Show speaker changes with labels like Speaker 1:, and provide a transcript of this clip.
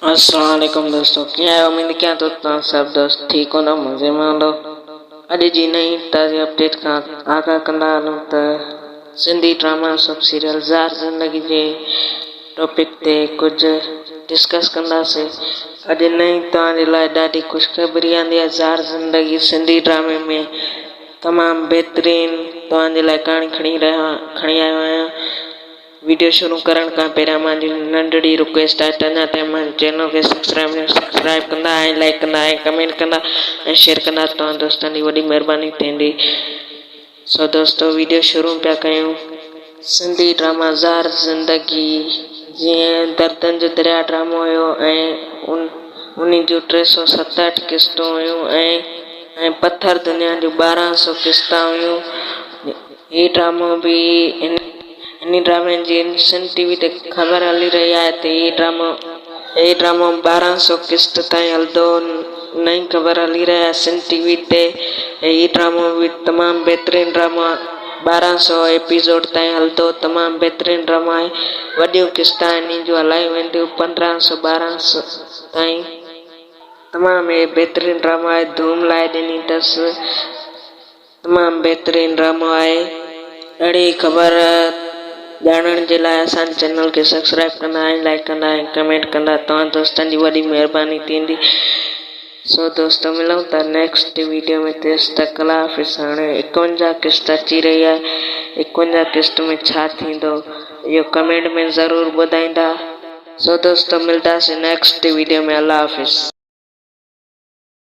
Speaker 1: अस्सलाम वालेकुम दोस्तों, क्या है? उम्मीद क्या तो सब दोस्त ठीक हो ना, मजे में हो। अॼु जी नई ताज़ी अपडेट खां आगाह कंदा हलूं त सिंधी ड्रामा सब सीरियल ज़ार ज़िंदगी जे टॉपिक ते कुछ डिस्कस कंदासीं। अॼु नई तव्हांजे लाइ ॾाढी ख़ुशख़बरी आंदी आहे। ज़ार ज़िंदगी सिंधी ड्रामे में तमामु बहितरीन तव्हांजे लाइ कहाणी खणी आयो आहियां। वीडियो शुरू करण का पहिरियां मुंहिंजी नंढड़ी रिक्वेस्ट आहे त अञा ताईं मुंहिंजे चैनल खे सब्सक्राइब कंदा ऐं लाइक कंदा ऐं कमेंट कंदा ऐं शेयर कंदा तव्हां दोस्तनि जी वॾी महिरबानी थींदी। सो दोस्तों, वीडियो शुरू पिया कयूं। सिंधी ड्रामा ज़ार ज़िंदगी जीअं दर्दनि जो दरिया ड्रामो हुयो ऐं उन जूं 367 किस्तूं हुयूं ऐं पथर दुनिया जूं 1200 किस्तां हुयूं। हीउ ड्रामो बि इन ड्रामे जी सिंध टीवी ते ख़बर हली रही आहे त हीउ ड्रामो 1200 किस्त ताईं हलंदो। नई ख़बर हली रही आहे सिंध टीवी ते। हीउ ड्रामो बि तमामु बहितरीनु ड्रामो आहे। 1200 एपिसोड ताईं हलंदो। तमामु बहितरीनु ड्रामो आहे। वॾियूं किस्तां इन जूं हलायूं वेंदियूं 1500 1200 ताईं। तमामु बहितरीनु ड्रामो आहे। धूम लाइ ॾिनी अथसि। तमामु बहितरीनु ड्रामो आहे। अहिड़ी ख़बर ॼाणण जे लाइ असांजे चैनल खे सब्सक्राइब कंदा ऐं लाइक कंदा ऐं कमेंट कंदा तव्हां दोस्तनि जी वॾी महिरबानी थींदी। सो दोस्तों, मिलूं था नेक्स्ट वीडियो में। तेसि तक अल्लाह हाफ़िज़। हाणे 51 किस्त अची रही आहे। 51 किस्त में छा थींदो इहो कमेंट में ज़रूरु ॿुधाईंदा। सो दोस्तों, मिलंदासीं नेक्स्ट वीडियो में। अल्लाह हाफ़िज़।